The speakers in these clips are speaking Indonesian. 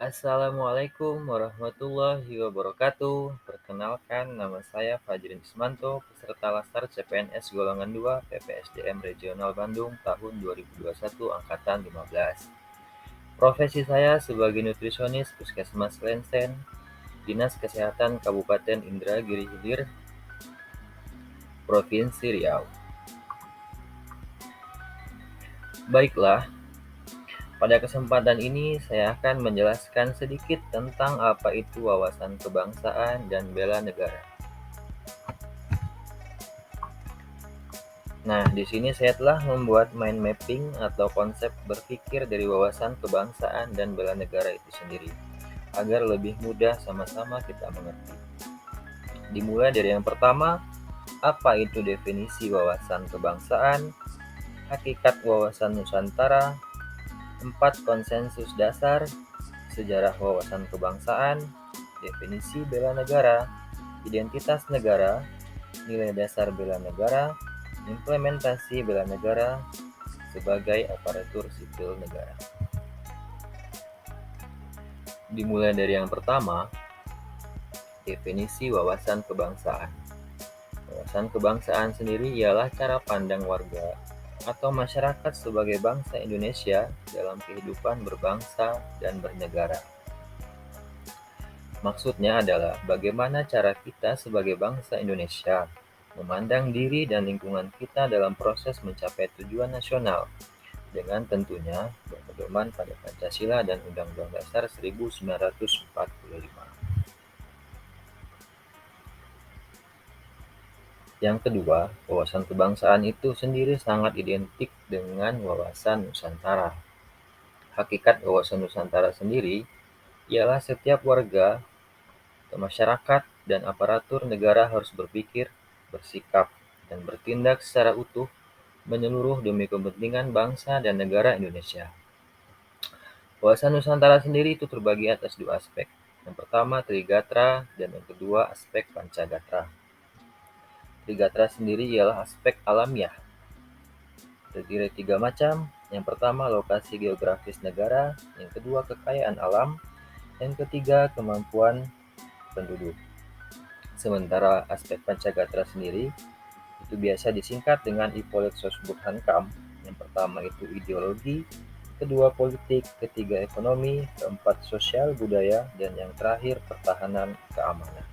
Assalamualaikum warahmatullahi wabarakatuh. Perkenalkan, nama saya Fajrin Ismanto, peserta Laskar CPNS golongan 2 PPSDM Regional Bandung tahun 2021 angkatan 15. Profesi saya sebagai nutrisionis Puskesmas Lenseng, Dinas Kesehatan Kabupaten Indragiri Hilir, Provinsi Riau. Baiklah, pada kesempatan ini saya akan menjelaskan sedikit tentang apa itu wawasan kebangsaan dan bela negara. Nah, di sini saya telah membuat mind mapping atau konsep berpikir dari wawasan kebangsaan dan bela negara itu sendiri, agar lebih mudah sama-sama kita mengerti. Dimulai dari yang pertama, apa itu definisi wawasan kebangsaan, hakikat wawasan Nusantara, 4 konsensus dasar, sejarah wawasan kebangsaan, definisi bela negara, identitas negara, nilai dasar bela negara, implementasi bela negara sebagai aparatur sipil negara. Dimulai dari yang pertama, definisi wawasan kebangsaan. Wawasan kebangsaan sendiri ialah cara pandang warga atau masyarakat sebagai bangsa Indonesia dalam kehidupan berbangsa dan bernegara. Maksudnya adalah bagaimana cara kita sebagai bangsa Indonesia memandang diri dan lingkungan kita dalam proses mencapai tujuan nasional, dengan tentunya berpedoman pada Pancasila dan Undang-Undang Dasar 1945. Yang kedua, wawasan kebangsaan itu sendiri sangat identik dengan wawasan Nusantara. Hakikat wawasan Nusantara sendiri ialah setiap warga, masyarakat, dan aparatur negara harus berpikir, bersikap, dan bertindak secara utuh menyeluruh demi kepentingan bangsa dan negara Indonesia. Wawasan Nusantara sendiri itu terbagi atas 2 aspek. Yang pertama Trigatra dan yang kedua aspek Pancagatra. Trigatra sendiri ialah aspek alamiah, terdiri dari 3 macam. Yang pertama lokasi geografis negara, yang kedua kekayaan alam, yang ketiga kemampuan penduduk. Sementara aspek Pancagatra sendiri itu biasa disingkat dengan Ippolit-Sosbud-Hankam. Yang pertama itu ideologi, kedua politik, ketiga ekonomi, keempat sosial budaya, dan yang terakhir pertahanan keamanan.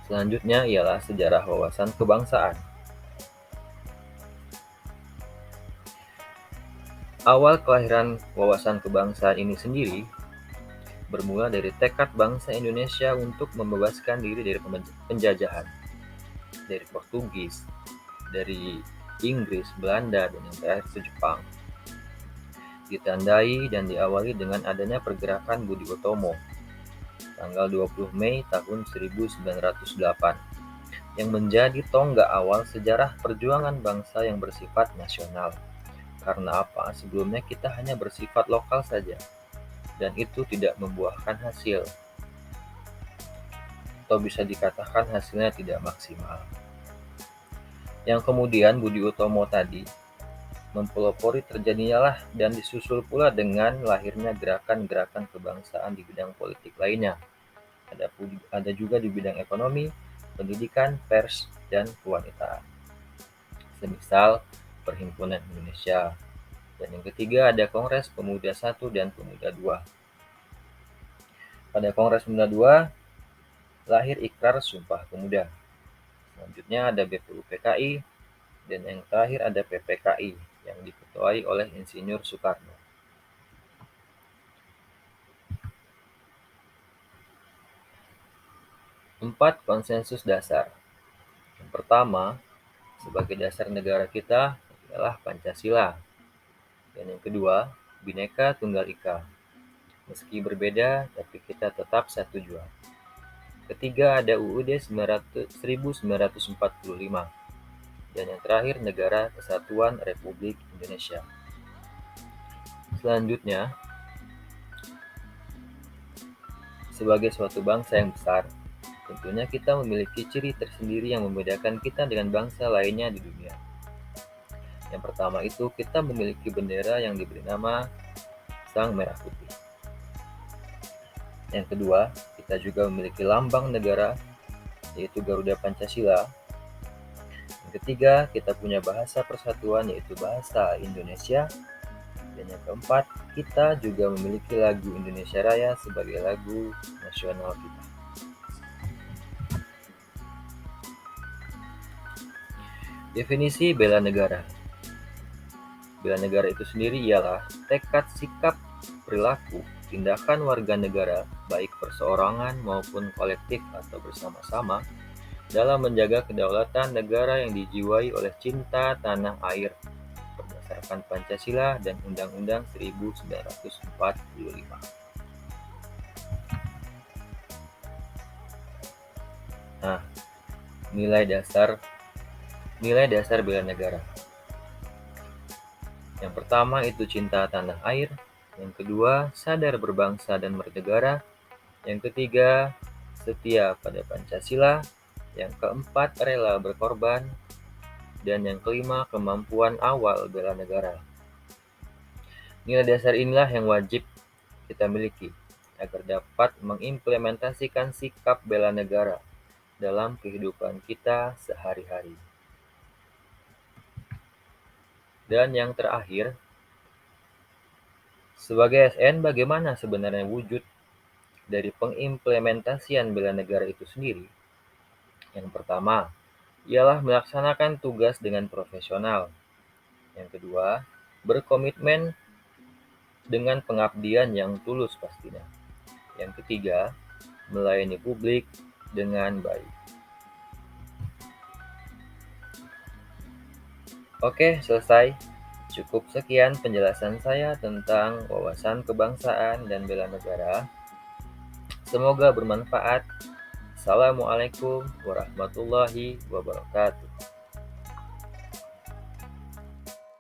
Selanjutnya ialah sejarah wawasan kebangsaan. Awal kelahiran wawasan kebangsaan ini sendiri bermula dari tekad bangsa Indonesia untuk membebaskan diri dari penjajahan, dari Portugis, dari Inggris, Belanda, dan yang terakhir itu Jepang. Ditandai dan diawali dengan adanya pergerakan Budi Utomo tanggal 20 Mei tahun 1908 yang menjadi tonggak awal sejarah perjuangan bangsa yang bersifat nasional. Karena apa? Sebelumnya kita hanya bersifat lokal saja, dan itu tidak membuahkan hasil, atau bisa dikatakan hasilnya tidak maksimal. Yang kemudian Budi Utomo tadi mempelopori terjadinya dan disusul pula dengan lahirnya gerakan-gerakan kebangsaan di bidang politik lainnya. Ada juga di bidang ekonomi, pendidikan, pers, dan kewanitaan. Semisal Perhimpunan Indonesia. Dan yang ketiga ada Kongres Pemuda 1 dan Pemuda 2. Pada Kongres Pemuda 2 lahir Ikrar Sumpah Pemuda. Selanjutnya ada BPUPKI, dan yang terakhir ada PPKI yang diketuai oleh Insinyur Soekarno. Empat konsensus dasar. Yang pertama, sebagai dasar negara kita ialah Pancasila. Dan yang kedua, Bhinneka Tunggal Ika. Meski berbeda, tapi kita tetap satu jua. Ketiga ada UUD 1945. Dan yang terakhir Negara Kesatuan Republik Indonesia. Selanjutnya, sebagai suatu bangsa yang besar, tentunya kita memiliki ciri tersendiri yang membedakan kita dengan bangsa lainnya di dunia. Yang pertama itu kita memiliki bendera yang diberi nama Sang Merah Putih. Yang kedua, kita juga memiliki lambang negara, yaitu Garuda Pancasila. Yang ketiga, kita punya bahasa persatuan, yaitu bahasa Indonesia. Dan yang keempat, kita juga memiliki lagu Indonesia Raya sebagai lagu nasional kita. Definisi bela negara. Bela negara itu sendiri ialah tekad, sikap, perilaku, tindakan warga negara, baik perseorangan maupun kolektif atau bersama-sama, dalam menjaga kedaulatan negara yang dijiwai oleh cinta tanah air berdasarkan Pancasila dan Undang-Undang 1945. Nah, nilai dasar bela negara. Yang pertama itu cinta tanah air, yang kedua sadar berbangsa dan bernegara, yang ketiga setia pada Pancasila, yang keempat rela berkorban, dan yang kelima kemampuan awal bela negara. Nilai dasar inilah yang wajib kita miliki agar dapat mengimplementasikan sikap bela negara dalam kehidupan kita sehari-hari. Dan yang terakhir, sebagai ASN, bagaimana sebenarnya wujud dari pengimplementasian bela negara itu sendiri? Yang pertama, ialah melaksanakan tugas dengan profesional. Yang kedua, berkomitmen dengan pengabdian yang tulus pastinya. Yang ketiga, melayani publik dengan baik. Oke, selesai. Cukup sekian penjelasan saya tentang wawasan kebangsaan dan bela negara. Semoga bermanfaat. Assalamualaikum warahmatullahi wabarakatuh.